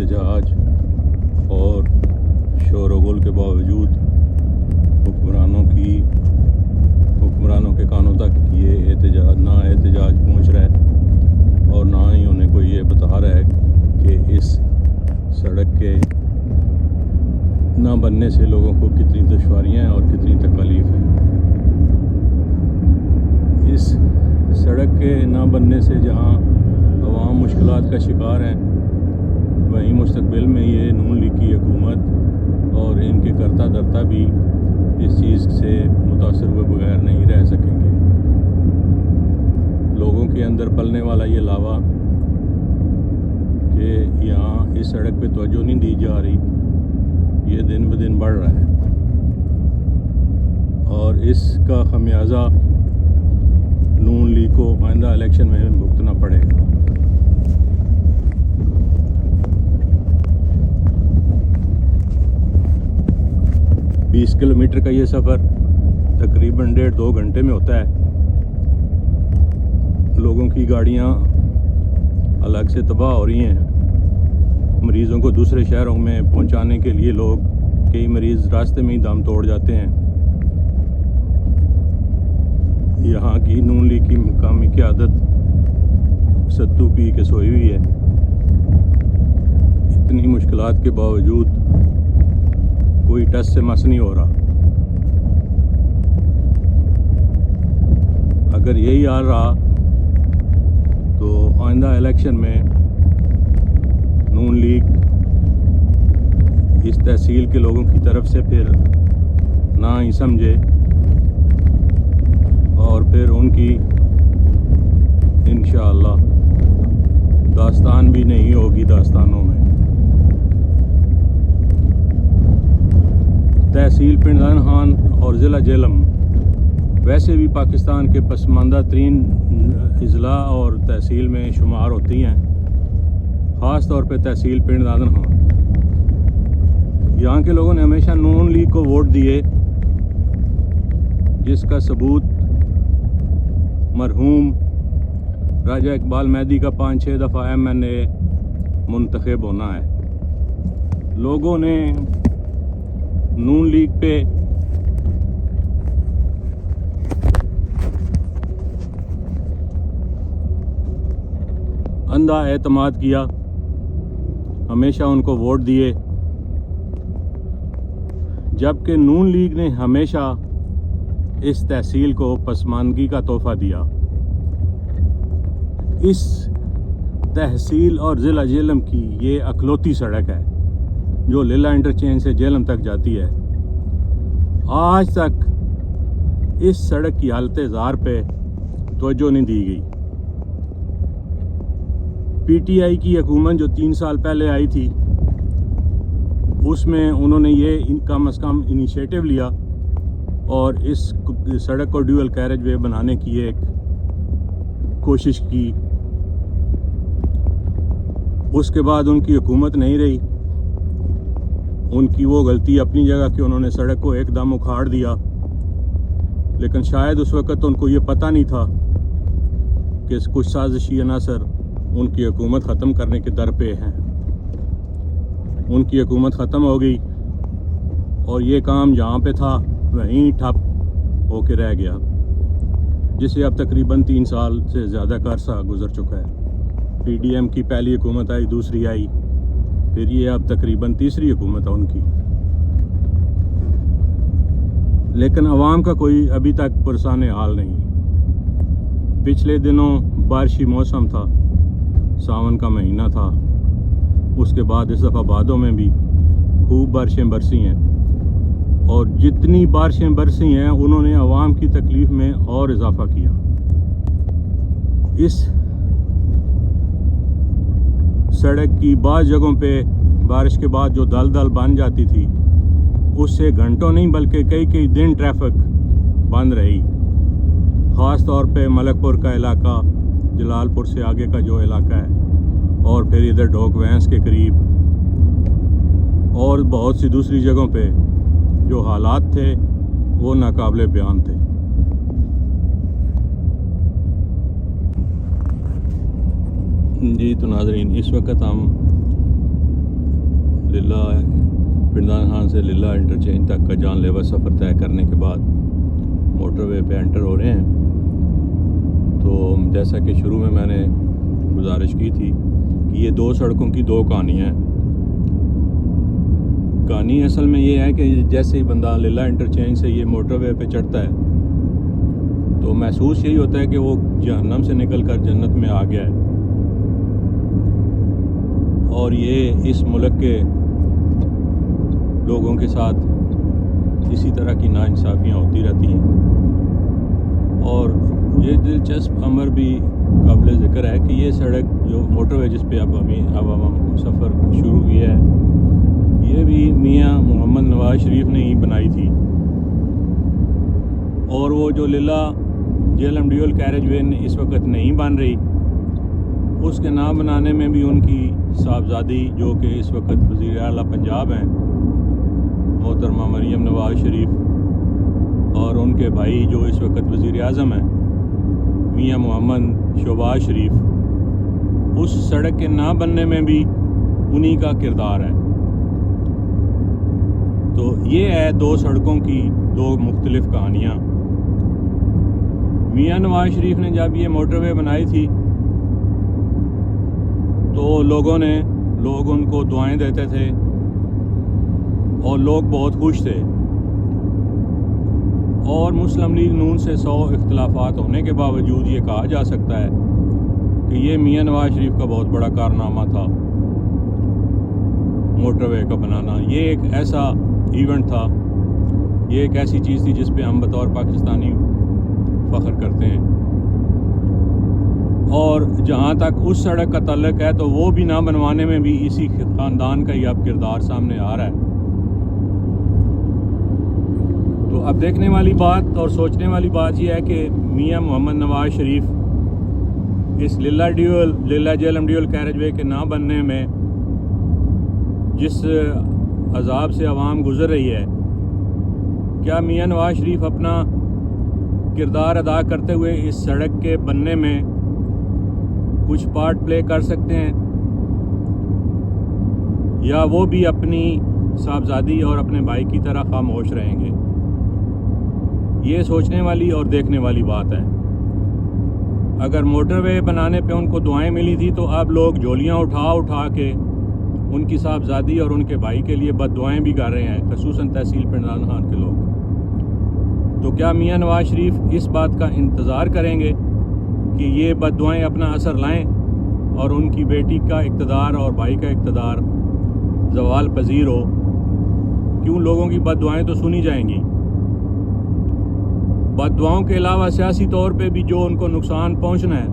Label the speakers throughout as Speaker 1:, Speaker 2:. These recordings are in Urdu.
Speaker 1: احتجاج اور شور و غل کے باوجود حکمرانوں کے کانوں تک یہ احتجاج پہنچ رہا ہے اور نہ ہی انہیں کوئی یہ بتا رہا ہے کہ اس سڑک کے نہ بننے سے لوگوں کو کتنی دشواریاں ہیں اور کتنی تکالیف ہیں۔ اس سڑک کے نہ بننے سے جہاں عوام مشکلات کا شکار ہیں، وہیں مستقبل میں یہ نون لیگ کی حکومت اور ان کے کرتا دھرتا بھی اس چیز سے متاثر ہوئے بغیر نہیں رہ سکیں گے۔ لوگوں کے اندر پلنے والا یہ لاوا کہ یہاں اس سڑک پہ توجہ نہیں دی جا رہی، یہ دن بدن بڑھ رہا ہے اور اس کا خمیازہ نون لیگ کو آئندہ الیکشن میں بھگتنا پڑے گا۔ 20 کلومیٹر کا یہ سفر تقریباً 1.5-2 گھنٹے میں ہوتا ہے۔ لوگوں کی گاڑیاں الگ سے تباہ ہو رہی ہیں، مریضوں کو دوسرے شہروں میں پہنچانے کے لیے کئی مریض راستے میں ہی دم توڑ جاتے ہیں۔ یہاں کی نون لیگ کی مقامی قیادت ستو پی کے سوئی ہوئی ہے۔ اتنی مشکلات کے باوجود کوئی ٹس سے مس نہیں ہو رہا۔ اگر یہی حال رہا تو آئندہ الیکشن میں نون لیگ اس تحصیل کے لوگوں کی طرف سے پھر نہ ہی سمجھے اور پھر ان کی انشاءاللہ داستان بھی نہیں ہوگی داستانوں میں۔ تحصیل پنڈان خان اور ضلع جہلم ویسے بھی پاکستان کے پسماندہ ترین اضلاع اور تحصیل میں شمار ہوتی ہیں، خاص طور پہ تحصیل پنڈان خان۔ یہاں کے لوگوں نے ہمیشہ نون لیگ کو ووٹ دیے، جس کا ثبوت مرحوم راجہ اقبال مہدی کا 5-6 دفعہ MNA منتخب ہونا ہے۔ لوگوں نے نون لیگ پہ اندھا اعتماد کیا، ہمیشہ ان کو ووٹ دیے، جبکہ نون لیگ نے ہمیشہ اس تحصیل کو پسماندگی کا تحفہ دیا۔ اس تحصیل اور ضلع جہلم کی یہ اکلوتی سڑک ہے جو لیلا انٹرچینج سے جہلم تک جاتی ہے۔ آج تک اس سڑک کی حالت زار پہ توجہ نہیں دی گئی۔ PTI کی حکومت جو 3 سال پہلے آئی تھی، اس میں انہوں نے یہ کم از کم انیشیٹو لیا اور اس سڑک کو ڈیول کیریج وے بنانے کی ایک کوشش کی۔ اس کے بعد ان کی حکومت نہیں رہی۔ ان کی وہ غلطی اپنی جگہ کہ انہوں نے سڑک کو ایک دم اکھاڑ دیا، لیکن شاید اس وقت ان کو یہ پتہ نہیں تھا کہ کچھ سازشی عناصر ان کی حکومت ختم کرنے کے در پہ ہیں۔ ان کی حکومت ختم ہو گئی اور یہ کام جہاں پہ تھا وہیں ٹھپ ہو کے رہ گیا، جسے اب تقریباً 3 سال سے زیادہ کا عرصہ گزر چکا ہے۔ PDM کی پہلی حکومت آئی، دوسری آئی، پھر یہ اب تقریباً تیسری حکومت ہے ان کی، لیکن عوام کا کوئی ابھی تک پرسان حال نہیں۔ پچھلے دنوں بارشی موسم تھا، ساون کا مہینہ تھا، اس کے بعد اس دفعہ بادوں میں بھی خوب بارشیں برسی ہیں، اور جتنی بارشیں برسی ہیں انہوں نے عوام کی تکلیف میں اور اضافہ کیا۔ اس سڑک کی بعض جگہوں پہ بارش کے بعد جو دلدل بن جاتی تھی، اس سے گھنٹوں نہیں بلکہ کئی دن ٹریفک بند رہی، خاص طور پہ ملک پور کا علاقہ، جلال پور سے آگے کا جو علاقہ ہے، اور پھر ادھر ڈھوک وینس کے قریب، اور بہت سی دوسری جگہوں پہ جو حالات تھے وہ ناقابل بیان تھے۔ جی تو ناظرین، اس وقت ہم للہ پنڈان خان سے للہ انٹرچینج تک کا جان لیوا سفر طے کرنے کے بعد موٹر وے پہ انٹر ہو رہے ہیں۔ تو جیسا کہ شروع میں نے گزارش کی تھی کہ یہ دو سڑکوں کی دو کہانیاں ہیں۔ کہانی اصل میں یہ ہے کہ جیسے ہی بندہ للہ انٹرچینج سے یہ موٹر وے پہ چڑھتا ہے تو محسوس یہی ہوتا ہے کہ وہ جہنم سے نکل کر جنت میں آ گیا ہے۔ اور یہ اس ملک کے لوگوں کے ساتھ اسی طرح کی ناانصافیاں ہوتی رہتی ہیں۔ اور یہ دلچسپ امر بھی قابل ذکر ہے کہ یہ سڑک جو موٹر وے جس پہ اب ہم سفر شروع کیا ہے، یہ بھی میاں محمد نواز شریف نے ہی بنائی تھی۔ اور وہ جو للہ جہلم ڈیول کیریج وے اس وقت نہیں بن رہی، اس کے نام بنانے میں بھی ان کی صاحبزادی جو کہ اس وقت وزیر اعلیٰ پنجاب ہیں محترمہ مریم نواز شریف، اور ان کے بھائی جو اس وقت وزیر اعظم ہیں میاں محمد شہباز شریف، اس سڑک کے نہ بننے میں بھی انہی کا کردار ہے۔ تو یہ ہے دو سڑکوں کی دو مختلف کہانیاں۔ میاں نواز شریف نے جب یہ موٹر وے بنائی تھی تو لوگ ان کو دعائیں دیتے تھے اور لوگ بہت خوش تھے، اور مسلم لیگ نون سے 100 اختلافات ہونے کے باوجود یہ کہا جا سکتا ہے کہ یہ میاں نواز شریف کا بہت بڑا کارنامہ تھا موٹر وے کا بنانا۔ یہ ایک ایسا ایونٹ تھا، یہ ایک ایسی چیز تھی جس پہ ہم بطور پاکستانی فخر کرتے ہیں۔ اور جہاں تک اس سڑک کا تعلق ہے تو وہ بھی نہ بنوانے میں بھی اسی خاندان کا ہی اب کردار سامنے آ رہا ہے۔ تو اب دیکھنے والی بات اور سوچنے والی بات یہ ہے کہ میاں محمد نواز شریف اس للہ جہلم ڈیول کیریج وے کے نہ بننے میں جس عذاب سے عوام گزر رہی ہے، کیا میاں نواز شریف اپنا کردار ادا کرتے ہوئے اس سڑک کے بننے میں کچھ پارٹ پلے کر سکتے ہیں، یا وہ بھی اپنی صاحبزادی اور اپنے بھائی کی طرح خاموش رہیں گے؟ یہ سوچنے والی اور دیکھنے والی بات ہے۔ اگر موٹر وے بنانے پہ ان کو دعائیں ملی تھی تو اب لوگ جھولیاں اٹھا کے ان کی صاحبزادی اور ان کے بھائی کے لیے بد دعائیں بھی کر رہے ہیں، خصوصاً تحصیل پنڈان خان کے لوگ۔ تو کیا میاں نواز شریف اس بات کا انتظار کریں گے کہ یہ بد دعائیں اپنا اثر لائیں اور ان کی بیٹی کا اقتدار اور بھائی کا اقتدار زوال پذیر ہو؟ کیوں لوگوں کی بد دعائیں تو سنی جائیں گی۔ بد دعاؤں کے علاوہ سیاسی طور پہ بھی جو ان کو نقصان پہنچنا ہے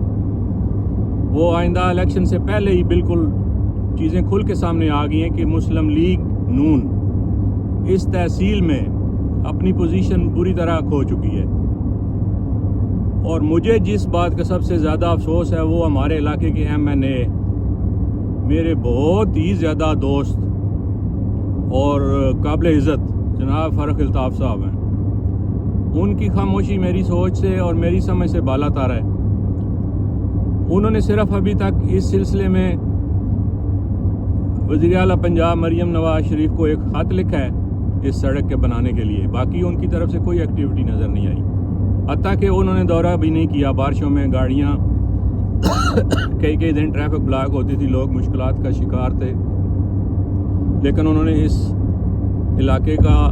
Speaker 1: وہ آئندہ الیکشن سے پہلے ہی بالکل چیزیں کھل کے سامنے آ گئی ہیں کہ مسلم لیگ نون اس تحصیل میں اپنی پوزیشن پوری طرح کھو چکی ہے۔ اور مجھے جس بات کا سب سے زیادہ افسوس ہے وہ ہمارے علاقے کے MNA میرے بہت ہی زیادہ دوست اور قابل عزت جناب فرخ الطاف صاحب ہیں۔ ان کی خاموشی میری سوچ سے اور میری سمجھ سے بالا تر ہے۔ انہوں نے صرف ابھی تک اس سلسلے میں وزیر اعلیٰ پنجاب مریم نواز شریف کو ایک خط لکھا ہے اس سڑک کے بنانے کے لیے، باقی ان کی طرف سے کوئی ایکٹیویٹی نظر نہیں آئی۔ حتیٰ کہ انہوں نے دورہ بھی نہیں کیا، بارشوں میں گاڑیاں کئی دن ٹریفک بلاک ہوتی تھی، لوگ مشکلات کا شکار تھے، لیکن انہوں نے اس علاقے کا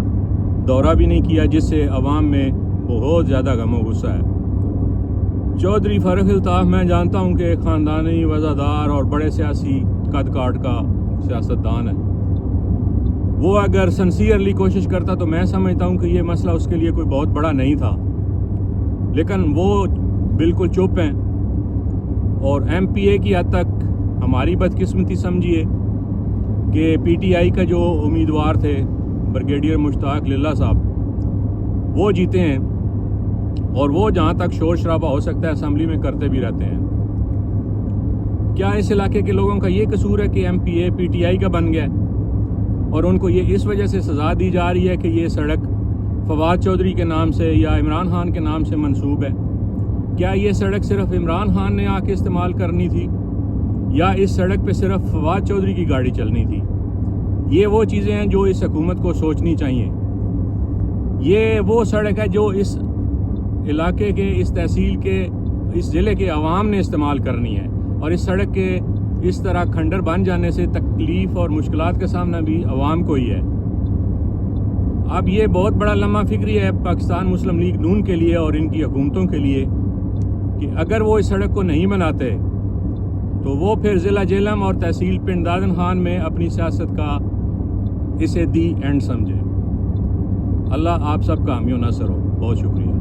Speaker 1: دورہ بھی نہیں کیا، جس سے عوام میں بہت زیادہ غم و غصہ ہے۔ چودھری فرخ الطاف میں جانتا ہوں کہ ایک خاندانی وزادار اور بڑے سیاسی قد کاٹ کا سیاستدان ہے۔ وہ اگر سنسیئرلی کوشش کرتا تو میں سمجھتا ہوں کہ یہ مسئلہ اس کے لیے کوئی بہت بڑا نہیں تھا، لیکن وہ بالکل چپ ہیں۔ اور MPA کی حد تک ہماری بدقسمتی سمجھیے کہ PTI کا جو امیدوار تھے بریگیڈیئر مشتاق للہ صاحب، وہ جیتے ہیں، اور وہ جہاں تک شور شرابہ ہو سکتا ہے اسمبلی میں کرتے بھی رہتے ہیں۔ کیا اس علاقے کے لوگوں کا یہ قصور ہے کہ MPA PTI کا بن گیا اور ان کو یہ اس وجہ سے سزا دی جا رہی ہے کہ یہ سڑک فواد چودھری کے نام سے یا عمران خان کے نام سے منسوب ہے؟ کیا یہ سڑک صرف عمران خان نے آ کے استعمال کرنی تھی، یا اس سڑک پہ صرف فواد چودھری کی گاڑی چلنی تھی؟ یہ وہ چیزیں ہیں جو اس حکومت کو سوچنی چاہیے. یہ وہ سڑک ہے جو اس علاقے کے، اس تحصیل کے، اس ضلع کے عوام نے استعمال کرنی ہے، اور اس سڑک کے اس طرح کھنڈر بن جانے سے تکلیف اور مشکلات کا سامنا بھی عوام کو ہی ہے. اب یہ بہت بڑا لمحہ فکری ہے پاکستان مسلم لیگ نون کے لیے اور ان کی حکومتوں کے لیے کہ اگر وہ اس سڑک کو نہیں بناتے تو وہ پھر ضلع جہلم اور تحصیل پنڈ دادن خان میں اپنی سیاست کا اسے دی اینڈ سمجھے. اللہ آپ سب کا حامی و ناصر ہو. بہت شکریہ.